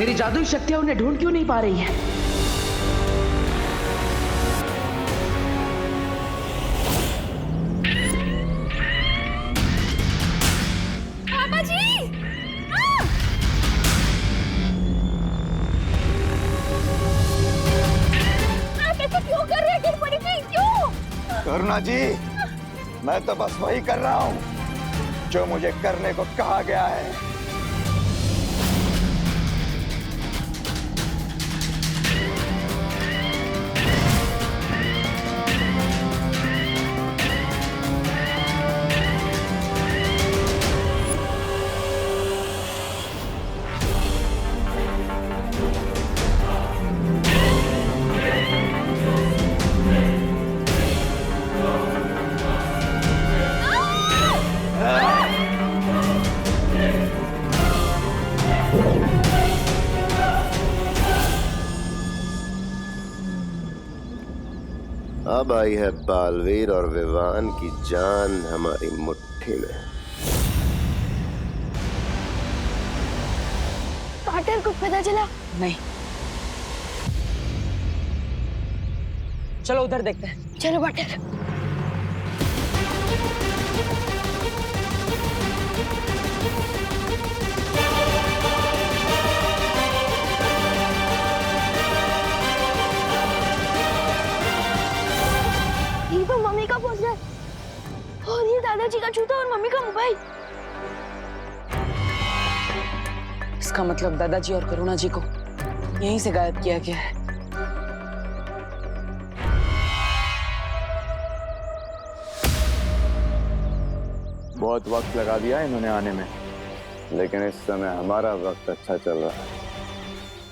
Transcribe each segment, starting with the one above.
मेरी जादुई शक्तियां उन्हें ढूंढ क्यों नहीं पा रही है? पापा जी! आप ऐसे क्यों कर रहे हैं? गिर पड़ी थी, क्यों? करुणा जी, मैं तो बस वही कर रहा हूँ जो मुझे करने को कहा गया है। अब आई है बालवीर और विवान की जान हमारी मुट्ठी में। पाटर को पता चला? नहीं। चलो उधर देखते हैं। चलो पाटर। ये तो मम्मी का पोस्टर और ये दादाजी का जूता और मम्मी का मोबाइल। इसका मतलब दादाजी और करुणा जी को यहीं से गायब किया गया है। बहुत वक्त लगा दिया इन्होंने आने में, लेकिन इस समय हमारा वक्त अच्छा चल रहा है।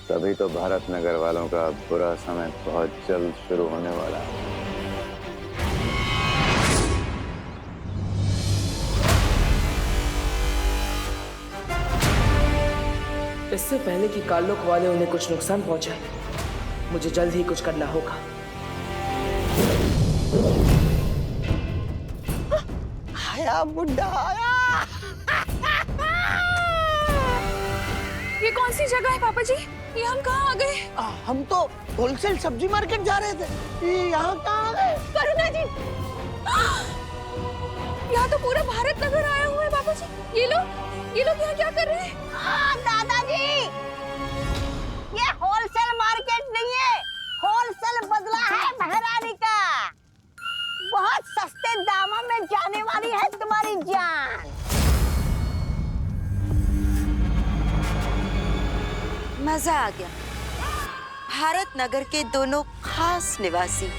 तभी तो भारत नगर वालों का बुरा समय बहुत जल्द शुरू होने वाला है। इससे पहले कि कालोक वाले उन्हें कुछ नुकसान पहुंचाए, मुझे जल्द ही कुछ करना होगा। आया बुड्ढा आया। ये कौन सी जगह है पापा जी? ये हम कहाँ आ गए? हम तो होलसेल सब्जी मार्केट जा रहे थे, ये यहाँ कहाँ आ गए? करुणा जी, यहाँ तो पूरा भारत नगर आया हुआ है पापा जी। ये लोग यहाँ क्या कर रहे हैं? दादाजी, ये होलसेल मार्केट नहीं है, होलसेल बदला है महारानी का। बहुत सस्ते दामों में जाने वाली है तुम्हारी जान। मजा आ गया। भारत नगर के दोनों खास निवासी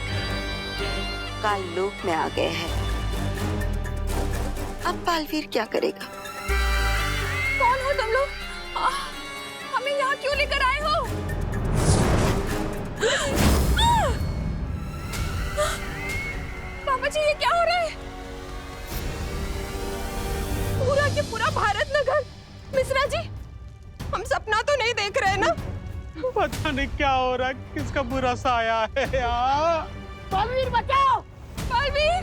काललोक में आ गए हैं। अब बालवीर क्या करेगा? कौन हो तुम लोग? हमें यहाँ क्यों लेकर आए हो? पापा जी, ये क्या हो रहा है? पूरा के पूरा भारत नगर। मिश्रा जी, हम सपना तो नहीं देख रहे ना? पता नहीं क्या हो रहा है, किसका बुरा साया है यार। बालवीर बचाओ! बालवीर!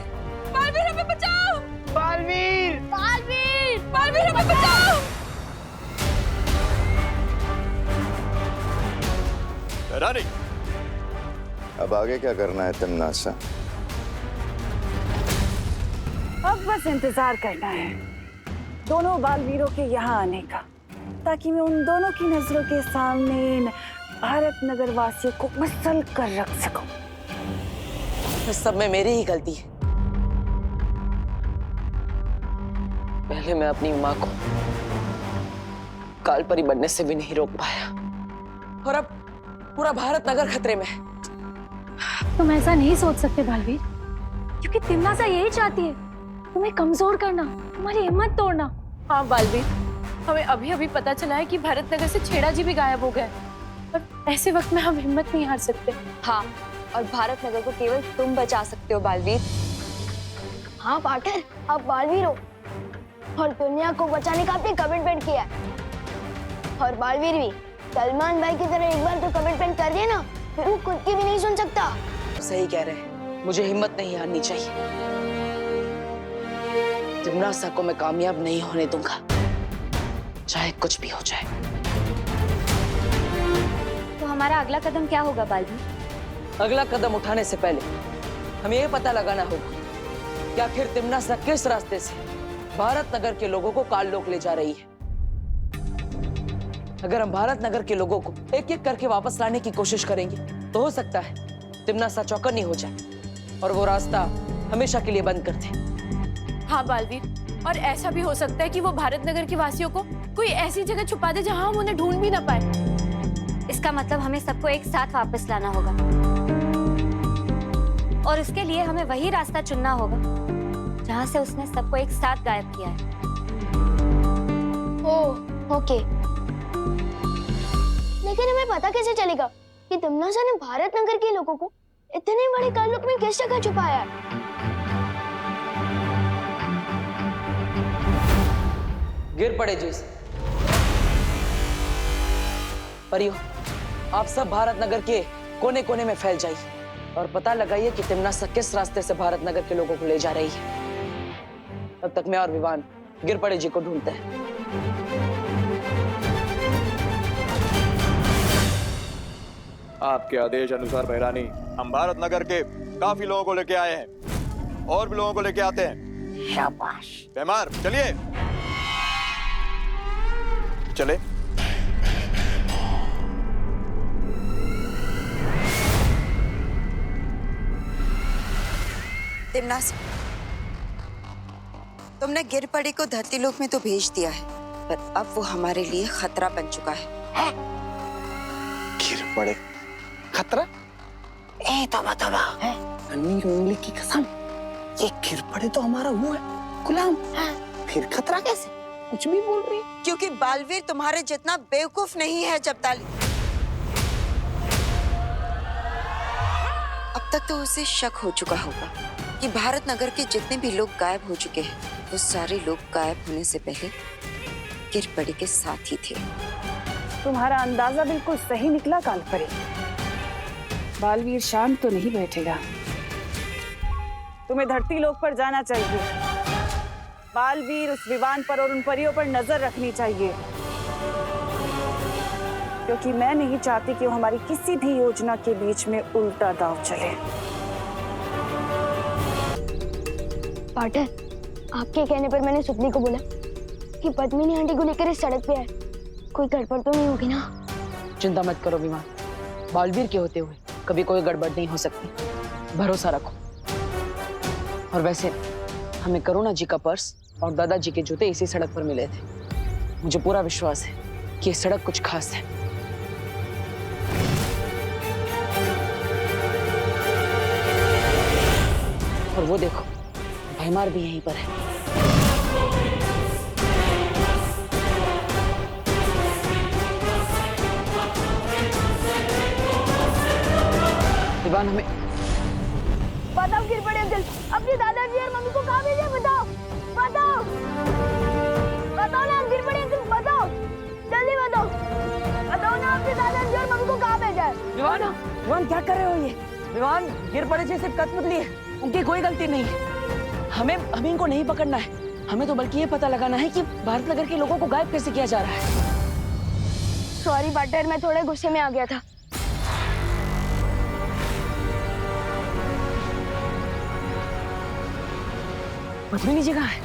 बालवीर हमें बचाओ! बालवीर! बालवीर! बालवीर हमें बचाओ! रानी, अब आगे क्या करना है तिमनासा? अब बस इंतजार करना है दोनों बालवीरों के यहाँ आने का, ताकि मैं उन दोनों की नजरों के सामने इन भारत नगर वासियों को मसल कर रख सकूं। इस सब में मेरी ही गलती है। पहले मैं अपनी माँ को कालपरी बनने से भी नहीं रोक पाया, और अब पूरा भारत नगर खतरे में है। तुम ऐसा नहीं सोच सकते बालवीर, क्योंकि तिमनासा यही चाहती है, तुम्हें कमजोर करना, तुम्हारी हिम्मत तोड़ना। हाँ बालवीर, हमें अभी अभी पता चला है कि भारत नगर से छेड़ा जी भी गायब हो गए, और ऐसे वक्त में हम हिम्मत नहीं हार सकते। हाँ, और भारत नगर को केवल तुम बचा सकते हो बालवीर। हाँ पाटर, आप बालवीर हो और दुनिया को बचाने का आपने कमिटमेंट किया है। और बालवीर भी सलमान भाई की तरह एक बार तो कमिटमेंट कर दिया ना, फिर वो खुद की भी नहीं सुन सकता। सही कह रहे हैं, मुझे हिम्मत नहीं हारनी चाहिए। तिमनासा को मैं कामयाब नहीं होने दूंगा, चाहे कुछ भी हो जाए। हमारा अगला कदम क्या होगा बालवी? अगला कदम उठाने से पहले हमें ये पता लगाना होगा कि आखिर तिम्नासा किस रास्ते से भारत नगर के लोगों को काललोक ले जा रही है। अगर हम भारत नगर के लोगों को एक एक करके वापस लाने की कोशिश करेंगे तो हो सकता है तिम्नासा चौकन्नी हो जाए और वो रास्ता हमेशा के लिए बंद कर दे। हाँ बालवीर, और ऐसा भी हो सकता है कि वो भारत नगर के वासियों को कोई ऐसी जगह छुपा दे जहां हम उन्हें ढूंढ भी ना पाए। इसका मतलब हमें सबको एक साथ वापस लाना होगा और उसके लिए हमें वही रास्ता चुनना होगा जहां से उसने सबको एक साथ गायब किया है। ओके, लेकिन हमें पता कैसे चलेगा कि तिम्नासा ने भारत नगर के लोगों को इतने बड़े काललोक में किस जगह छुपाया है? गिर पड़े जिस परियो, आप सब भारत नगर के कोने कोने में फैल जाइए और पता लगाइए कि तिम्नासा किस रास्ते से भारत नगर के लोगों को ले जा रही है। तब तक मैं और विवान गिर पड़े जी को ढूंढते हैं। आपके आदेश अनुसार बहरानी, हम भारत नगर के काफी लोगों को लेके आए हैं और भी लोगों को लेके आते हैं। शाबाश। बेमार चलिए, चले। तिम्नासा, तुमने गिरपड़ी को धरती लोक में तो भेज दिया है, पर अब वो हमारे लिए खतरा बन चुका है। गिरपड़े खतरा? ए तो बतावा है अमीर उंगली की कसम, ये गिरपड़े तो हमारा वो है गुलाम है, फिर खतरा कैसे? कुछ भी बोल रही। क्योंकि बालवीर तुम्हारे जितना बेवकूफ नहीं है जब्ताली। अब तक तो उसे शक हो चुका होगा कि भारत नगर के जितने भी लोग गायब हो चुके हैं, वो सारे लोग गायब होने से पहले गिरपड़ी के साथ ही थे। तुम्हारा अंदाजा बिल्कुल सही निकला कालपरी। बालवीर शांत तो नहीं बैठेगा, तुम्हें धरती लोक पर जाना चाहिए। बालवीर उस विवान पर और उन परियों पर नजर रखनी चाहिए, क्योंकि मैं नहीं चाहती कि वो हमारी किसी भी योजना के बीच में उल्टा दांव चले। पाटर, आपके कहने पर मैंने सुतली को बोला कि पद्मिनी आंटी को लेकर इस सड़क पे आए। कोई गड़बड़ तो नहीं होगी ना? चिंता मत करो विमान, बालवीर के होते हुए कभी कोई गड़बड़ नहीं हो सकती, भरोसा रखो। और वैसे हमें करुणा जी का पर्स और दादाजी के जूते इसी सड़क पर मिले थे। मुझे पूरा विश्वास है कि ये सड़क कुछ खास है। और वो देखो, भैमार भी यहीं पर है। विवान, हमें बताओ गिरपड़ी अंकल, अपने दादाजी और मम्मी को कहाँ भेजा? बताओ बताओ बताओ ना गिरपड़ी अंकल, बताओ जल्दी बताओ। बताओ ना अपने दादाजी और मम्मी को कहाँ भेजा है? विवान, विवान क्या कर रहे हो ये? विवान, गिरपड़े जी सिर्फ कठपुतली है, उनकी कोई गलती नहीं है। हमें इनको नहीं पकड़ना है, हमें तो बल्कि ये पता लगाना है कि भारत नगर के लोगों को गायब कैसे किया जा रहा है। सॉरी पार्टनर, मैं थोड़े गुस्से में आ गया था। पद्मिनी जी कहाँ है?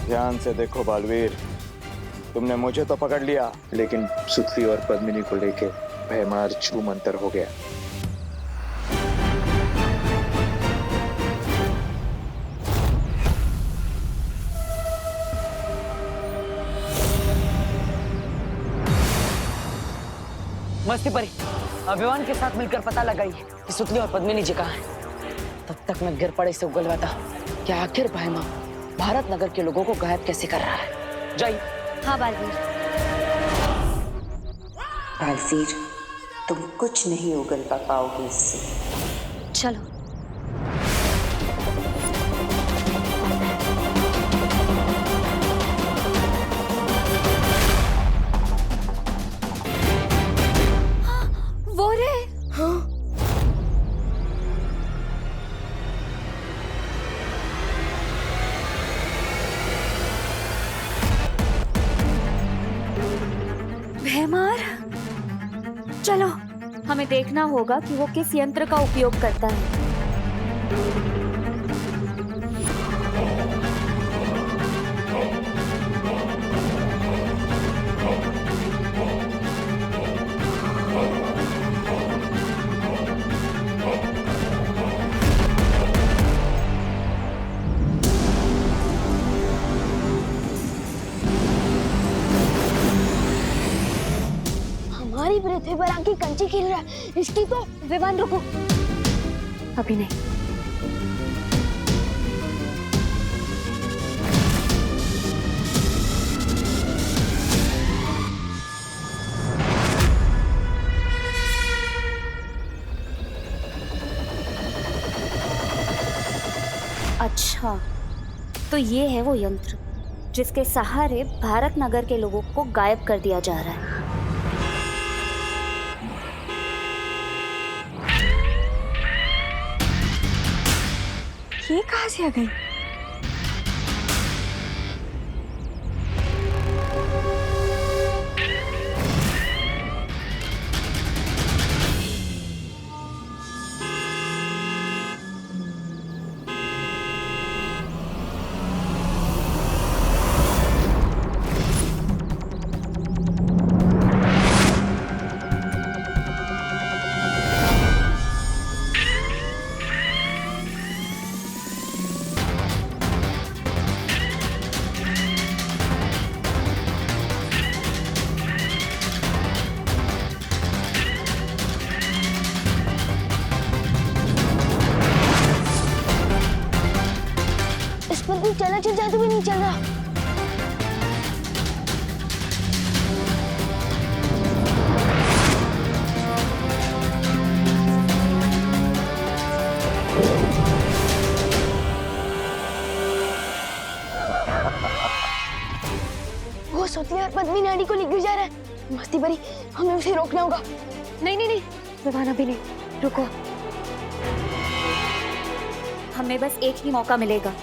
ध्यान से देखो बालवीर, तुमने मुझे तो पकड़ लिया, लेकिन सुतली और पद्मिनी को लेके भैमार छू मंतर हो गया। मस्ती परी, अभिमान के साथ मिलकर पता लगाइए कि सुतली और पद्मिनी जी कहाँ हैं। तब तक मैं गिरपड़े से उगलवाता कि आखिर भैमा भारत नगर के लोगों को गायब कैसे कर रहा है। जाइए। हाँ बालवीर। बालवीर, तुम कुछ नहीं उगल पाओगे इससे। चलो। वो रे। हाँ। भैमार, चलो, हमें देखना होगा कि वो किस यंत्र का उपयोग करता है। हमारी पृथ्वी पर आके कंची खेल रहा है, इसकी तो। विवान रुको, अभी नहीं। अच्छा, तो ये है वो यंत्र जिसके सहारे भारत नगर के लोगों को गायब कर दिया जा रहा है। ये कहाँ से आ गई? चला जादू भी नहीं चल रहा। वो सोती और पद्मी नाडी को लेकर जा रहा है। मस्ती भरी, हमें उसे रोकना होगा। नहीं नहीं नहीं, विवान अभी नहीं, रुको। हमें बस एक ही मौका मिलेगा,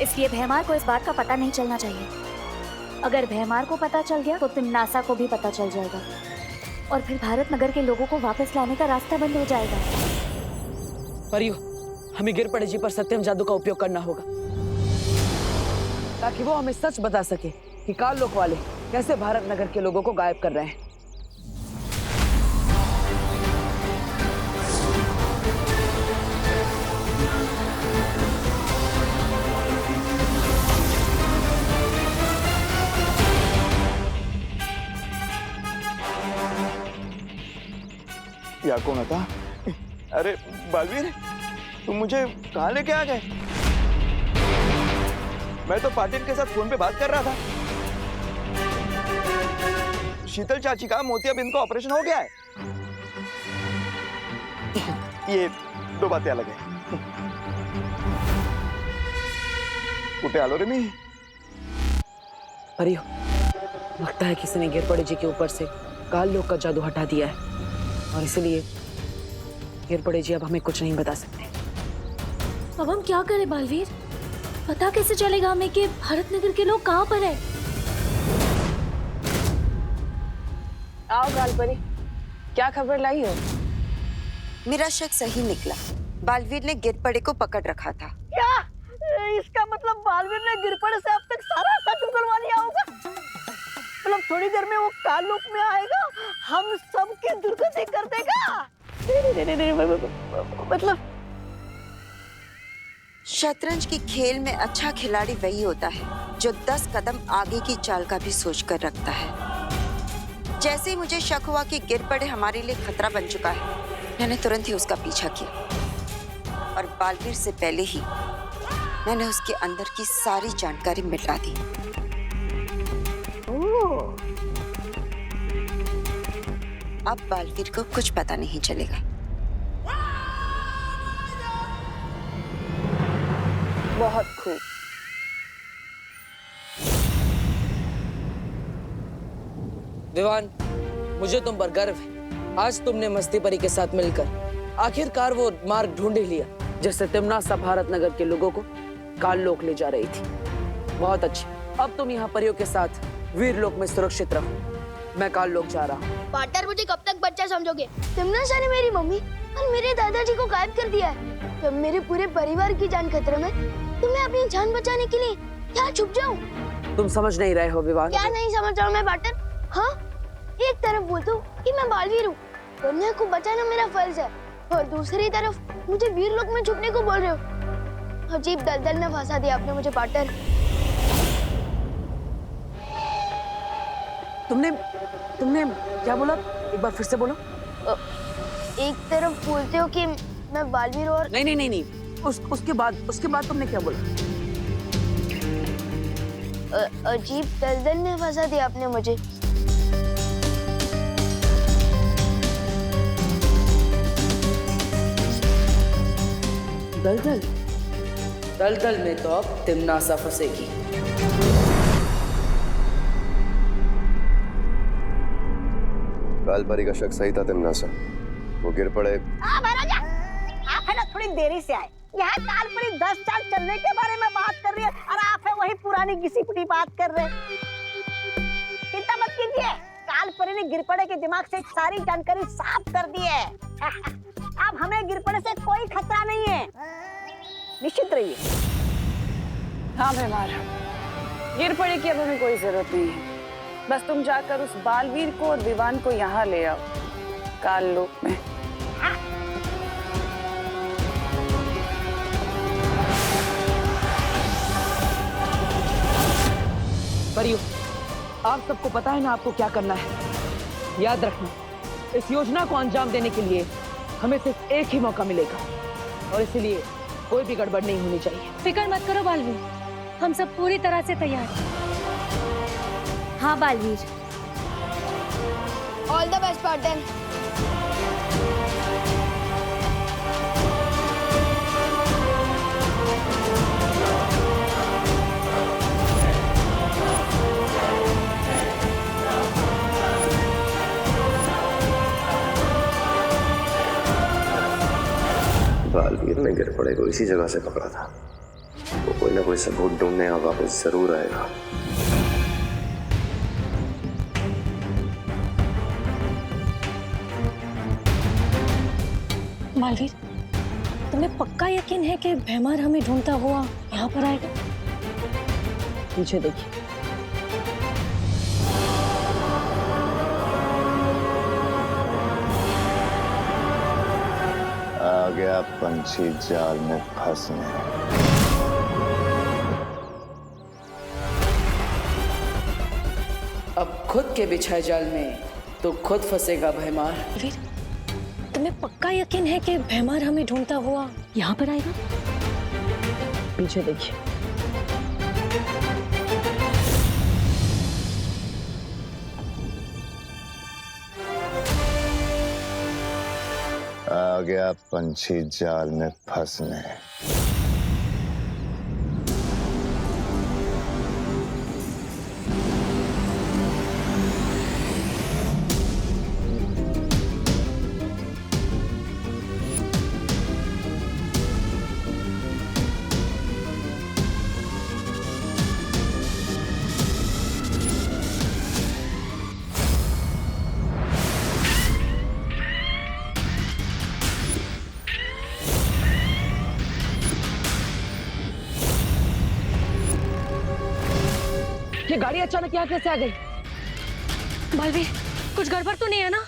इसलिए भैमार को इस बात का पता नहीं चलना चाहिए। अगर भैमार को पता चल गया तो तिम्नासा को भी पता चल जाएगा और फिर भारत नगर के लोगों को वापस लाने का रास्ता बंद हो जाएगा। परियो, हमें गिरपड़े जी पर सत्यम जादू का उपयोग करना होगा ताकि वो हमें सच बता सके कि काल लोक वाले कैसे भारत नगर के लोगों को गायब कर रहे हैं। या कौन था? अरे बालवीर, तुम मुझे कहाँ लेके आ गए? मैं तो पाटिल के साथ फोन पे बात कर रहा था। शीतल चाची का मोतियाबिंद का ऑपरेशन हो गया है। ये दो बातें अलग है। कुटे आलो रे मी। परियो, लगता है किसी ने गिरपड़े जी के ऊपर से काल लोक का जादू हटा दिया है और इसलिए गिरपड़े जी अब हमें कुछ नहीं बता सकते। अब हम क्या करें बालवीर? पता कैसे चलेगा हमें कि भारत नगर के लोग कहाँ पर है? आओ गालपरी, क्या खबर लाई हो? मेरा शक सही निकला। बालवीर ने गिरपड़े को पकड़ रखा था। क्या? इसका मतलब बालवीर ने गिरपड़े से अब तक सारा सच उगलवा लिया होगा। मतलब थोड़ी देर में वो काल लोक में आएगा, हम सबकी दुर्गति कर देगा। मतलब शतरंज की खेल में अच्छा खिलाड़ी वही होता है जो 10 कदम आगे की चाल का भी सोच कर रखता है। जैसे ही मुझे शक हुआ कि गिरपड़े हमारे लिए खतरा बन चुका है, मैंने तुरंत ही उसका पीछा किया और बालवीर से पहले ही मैंने उसके अंदर की सारी जानकारी मिटा दी। अब बालवीर को कुछ पता नहीं चलेगा। बहुत खूब। विवान, मुझे तुम पर गर्व है। आज तुमने मस्ती परी के साथ मिलकर आखिरकार वो मार्ग ढूंढ ही लिया जिससे तिम्नासा भारत नगर के लोगों को काल लोक ले जा रही थी। बहुत अच्छी। अब तुम यहाँ परियों के साथ वीर लोक में सुरक्षित रहो। मैं काल लोग जा रहा हूँ। पार्टनर, मुझे कब तक बच्चा समझोगे? तिमनासा ने मेरी मम्मी और मेरे दादाजी को गायब कर दिया है। जब मेरे पूरे परिवार की जान खतरे में, तो मैं अपनी जान बचाने के लिए क्या छुप जाऊं? तुम समझ नहीं रहे हो विवान। क्या नहीं समझ रहा हूँ मैं पार्टनर? हाँ, एक तरफ बोलता हूँ कि मैं बालवीर हूँ, दुनिया को बचाना मेरा फर्ज है, और दूसरी तरफ मुझे वीर लोक में छुपने को बोल रहे हो। अजीब दलदल में फंसा दिया आपने मुझे पार्टनर। तुमने क्या बोला? एक बार फिर से बोलो। एक तरफ बोलते हो कि मैं बालवीर और नहीं। उसके बाद तुमने क्या बोला? अजीब दलदल में फंसा दिया आपने मुझे। दलदल में तो अब तिमनासा फंसेगी। कालपरी का शक सही था तिमनासा, वो गिर पड़े। महाराजा, आप है ना थोड़ी देरी से आए। यहाँ कालपरी 10 साल चलने के बारे में बात कर रही है और आप है वही पुरानी घिसी पिटी बात कर रहे हैं। चिंता मत कीजिए, कालपरी ने गिरपड़े के दिमाग से सारी जानकारी साफ कर दी है। अब हमें गिरपड़े से कोई खतरा नहीं है, निश्चित रहिए। हाँ भैमार, गिरपड़े की अब हमें कोई जरूरत नहीं है। बस तुम जाकर उस बालवीर को और विवान को यहाँ ले आओ, काल लोक में। परियो, आप सबको पता है ना आपको क्या करना है। याद रखना, इस योजना को अंजाम देने के लिए हमें सिर्फ एक ही मौका मिलेगा, और इसलिए कोई भी गड़बड़ नहीं होनी चाहिए। फिक्र मत करो बालवीर, हम सब पूरी तरह से तैयार हैं। हाँ Baalveer. All the best partner. Baalveer ने गिरपड़े को इसी जगह से पकड़ा था। वो कोई ना कोई सबूत ढूंढने और वापस जरूर आएगा। बालवीर, तुम्हें पक्का यकीन है कि भैमार हमें ढूंढता हुआ यहाँ पर आएगा? पीछे देखिए। आ गया पंछी जाल में फंसने। अब खुद के बिछाए जाल में तो खुद फंसेगा भैमार। बालवीर, तुम्हें पक्का यकीन है कि भैमार हमें ढूंढता हुआ यहाँ पर आएगा? पीछे देखिए। आ गया पंछी जाल में फंसने। ये गाड़ी अचानक यहाँ कैसे आ गई? बालवीर, कुछ गड़बड़ तो नहीं है ना?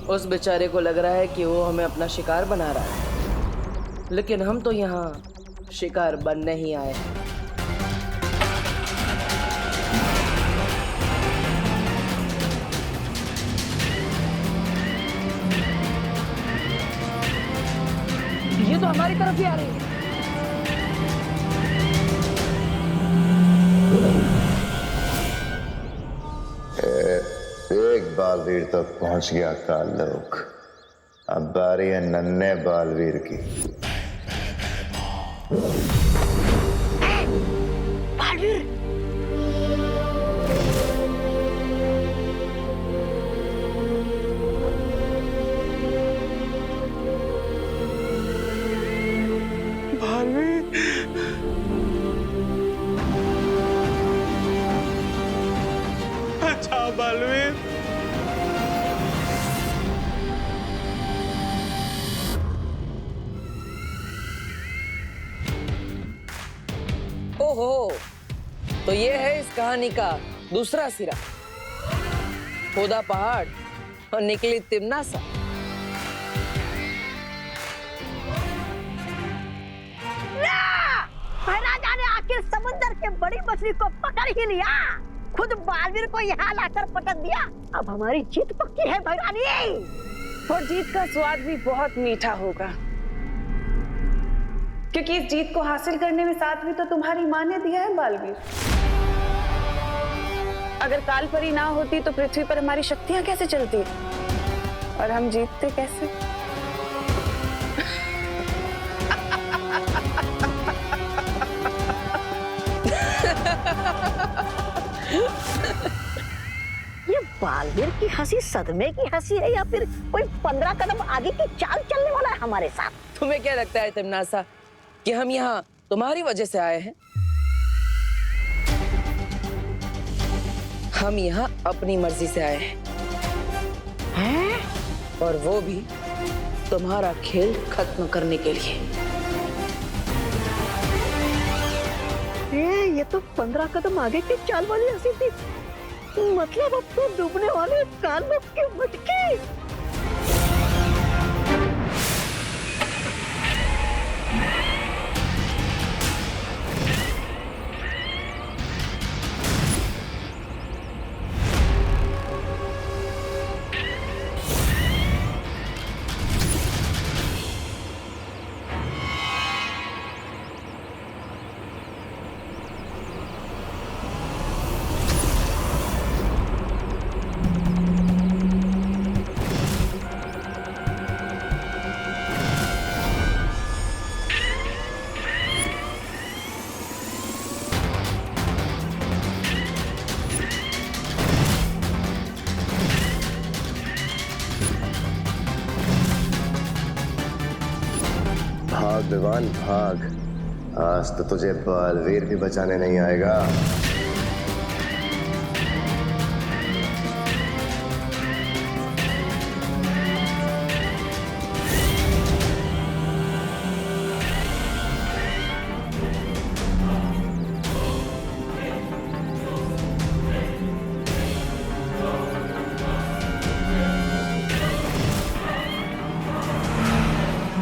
उस बेचारे को लग रहा है कि वो हमें अपना शिकार बना रहा है, लेकिन हम तो यहाँ शिकार बनने ही आए हैं। ये तो हमारी तरफ ही आ रही है। एक बालवीर तक पहुंच गया काल लोक। अब बारी है नन्हे बालवीर की। बालवीर, ओहो, तो ये है इस कहानी का दूसरा सिरा। खोदा पहाड़ और निकली तिमनासा। महाराजा ने आखिर समुद्र के बड़ी मछली को पकड़ ही लिया, खुद बालवीर को यहाँ लाकर पटक दिया। अब हमारी जीत पक्की है भैरानी। और जीत का स्वाद भी बहुत मीठा होगा, क्योंकि इस जीत को हासिल करने में साथ भी तो तुम्हारी माँ ने दिया है बालवीर। अगर कालपरी ना होती तो पृथ्वी पर हमारी शक्तियां कैसे चलती और हम जीतते कैसे? ये बालवीर की हंसी सदमे की हंसी है या फिर कोई 15 कदम आगे की चाल चलने वाला है हमारे साथ? तुम्हें क्या लगता है तिमनासा कि हम यहाँ तुम्हारी वजह से आए हैं? हम यहाँ अपनी मर्जी से आए हैं, और वो भी तुम्हारा खेल खत्म करने के लिए। ये तो 15 कदम आगे की चाल वाली हंसी थी। मतलब अब तो डूबने वाले कानून की मटकी। भाग विवान भाग, आज तो तुझे बालवीर भी बचाने नहीं आएगा।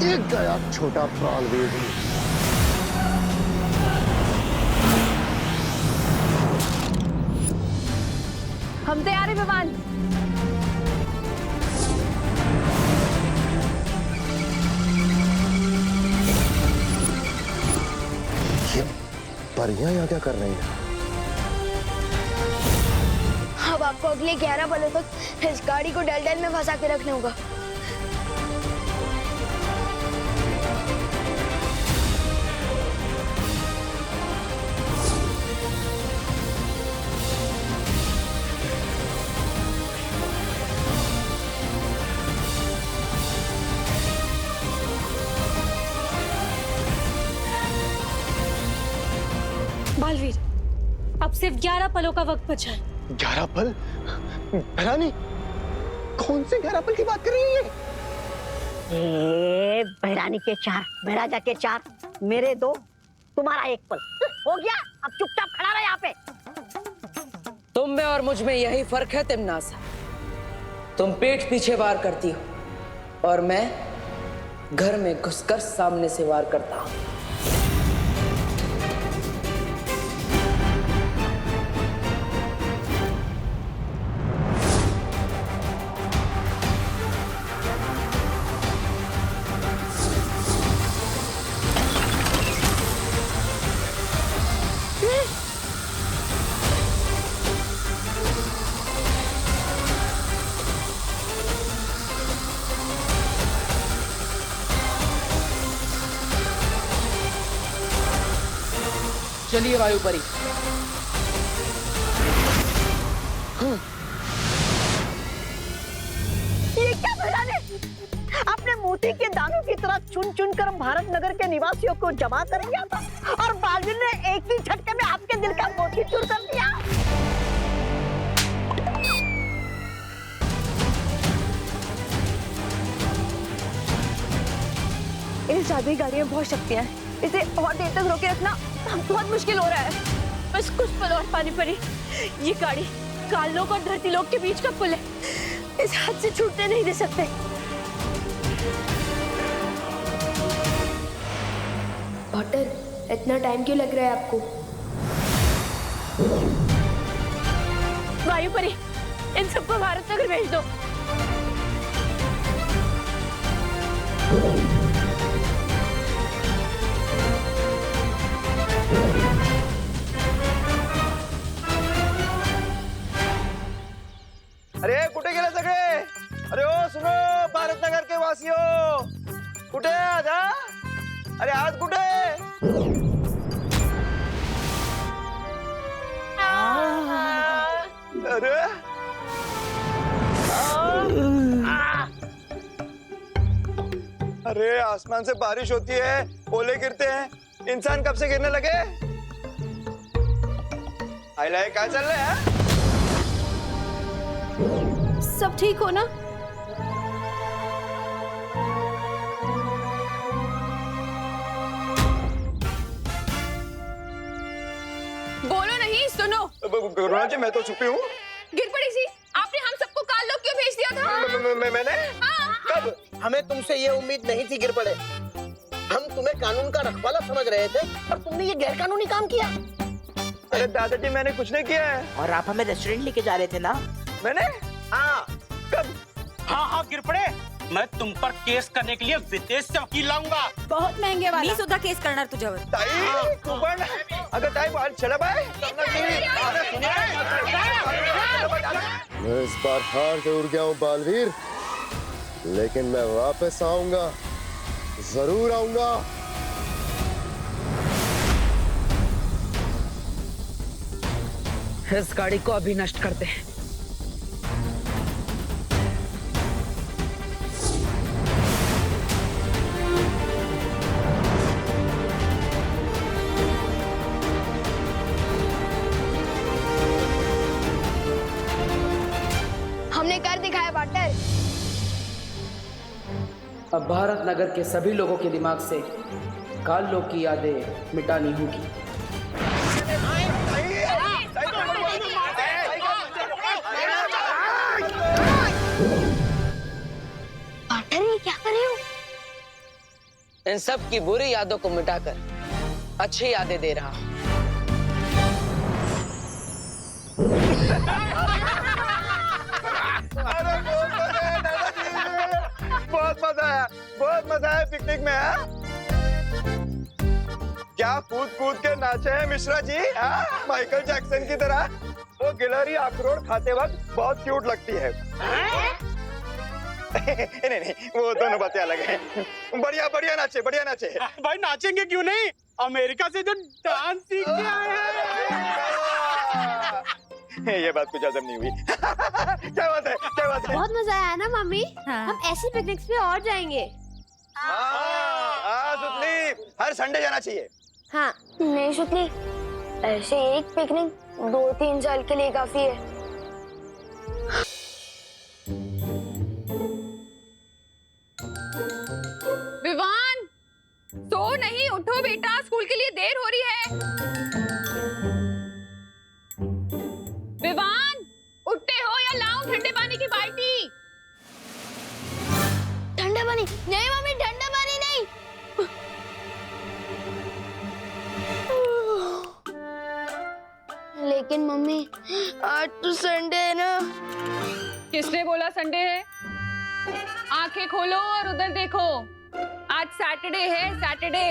एक गया छोटा बालवीर। हम तैयार हैं विमान। ये परियां यहाँ क्या कर रही हैं? अब आपको अगले 11 पलों तक इस गाड़ी को डलडल में फंसा के रखना होगा। बालवीर, अब सिर्फ 11 पलों का वक्त बचा है। 11 पल? रानी, कौन से 11 पल की बात कर रही है? भैरानी के 4, महाराजा के 4, मेरे 2, तुम्हारा 1 पल। हो गया, अब चुपचाप खड़ा रहे यहाँ पे। तुम में और मुझ में यही फर्क है तिमनासा। तुम पीठ पीछे वार करती हो और मैं घर में घुसकर सामने से वार करता हूं। चलिए वायुपरी। ये क्या भैरानी? अपने मोती के दानों की तरह चुन चुन कर भारत नगर के निवासियों को जमा कर दिया था, और बालवीर ने एक ही झटके में आपके दिल का मोती चूर कर दिया। इस जादुई गाड़ी में बहुत शक्तियां हैं, इसे और देर तक रोके रखना बहुत मुश्किल हो रहा है। बस कुछ पल और पानी पड़ी। ये गाड़ी काल लोक और धरती लोक के बीच का पुल है। इस हाथ से छूटने नहीं दे सकते। पॉटर, इतना टाइम क्यों लग रहा है आपको? वायु परी, इन सबको भारत नगर भेज दो। अरे कुठे गेले सगळे? अरे ओ सुनो भारत नगर के वासियों, कुठे आज? अरे आज कुठे? अरे अरे आसमान से बारिश होती है, ओले गिरते हैं, इंसान कब से गिरने लगे? आइलाय क्या चल रहा है? सब ठीक हो ना? बोलो नहीं, सुनो। गुरुनाथ जी, मैं तो छुपी हूँ। गिर पड़ी सी। आपने हम सबको काल लोक क्यों भेज दिया था? मैंने? हाँ। कब? हमें तुमसे ये उम्मीद नहीं थी गिर पड़े। हम तुम्हें कानून का रखवाला समझ रहे थे और तुमने ये गैर कानूनी काम किया। अरे दादाजी, मैंने कुछ नहीं किया है। और आप हमें रेस्टोरेंट लेके जा रहे थे ना? मैंने? हाँ। कब? हाँ गिर पड़े, मैं तुम पर केस करने के लिए विदेश से वकील लाऊंगा। बहुत महंगे वाला। मी सुद्धा केस करणार तुझ्यावर। ताई, तू पण अगं ताई बाहेर चला बाय। मैं इस बार हार जरूर गया हूँ बालवीर, लेकिन मैं वापस आऊंगा, जरूर आऊंगा। इस गाड़ी को अभी नष्ट करते हैं। हमने कर दिखाया पार्टनर। अब भारत नगर के सभी लोगों के दिमाग से काल लोक की यादें मिटानी होगी। पार्टनर, ये क्या कर रहे हो? इन सब की बुरी यादों को मिटाकर अच्छी यादें दे रहा हूं। बहुत मजा आया पिकनिक में। क्या कूद कूद के नाचे हैं मिश्रा जी, माइकल जैक्सन की तरह। वो गिलहरी अखरोट खाते वक्त बहुत क्यूट लगती है। नहीं, वो दोनों बातें अलग हैं। बढ़िया बढ़िया नाचे, बढ़िया नाचे। भाई नाचेंगे क्यों नहीं, अमेरिका से जो डांस सीख के आए हैं। ये बात कुछ हजम नहीं हुई। क्या बात है, क्या बात है? बहुत मजा आया ना मम्मी? हम ऐसी पिकनिक्स पे और जाएंगे। सुतली, हर संडे जाना चाहिए। हाँ। नहीं सुतली, ऐसे एक पिकनिक 2-3 साल के लिए काफी है। विवान, सो नहीं, उठो बेटा, स्कूल के लिए देर हो रही है। विवान, उठते हो या लाऊं ठंडे पानी की बाल्टी? ठंडा पानी नहीं मम्मी, ठंडा पानी नहीं। लेकिन मम्मी, आज तो संडे है ना। किसने बोला संडे है? आंखें खोलो और उधर देखो, आज सैटरडे है, सैटरडे।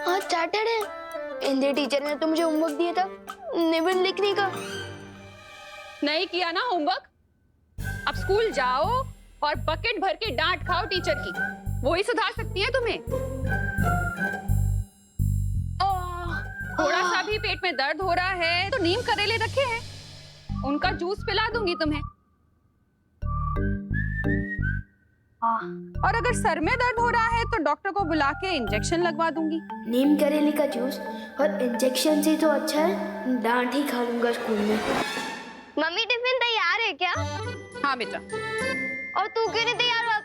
आज सैटरडे। हिंदी टीचर ने तो मुझे होमवर्क दिया था निबंध लिखने का। नहीं किया ना होमवर्क? अब स्कूल जाओ और बकेट भर के डांट खाओ टीचर की, वो ही सुधार सकती है तुम्हें। थोड़ा सा भी पेट में दर्द हो रहा है तो नीम करेले रखे हैं, उनका जूस पिला दूंगी तुम्हें। और अगर सर में दर्द हो रहा है तो डॉक्टर को बुला के इंजेक्शन लगवा दूंगी। नीम करेले का जूस और इंजेक्शन से तो अच्छा है डांट ही खा लूंगा स्कूल में। मम्मी टिफिन तैयार है क्या? हाँ बेटा, और तू क्यों नहीं तैयार हुआ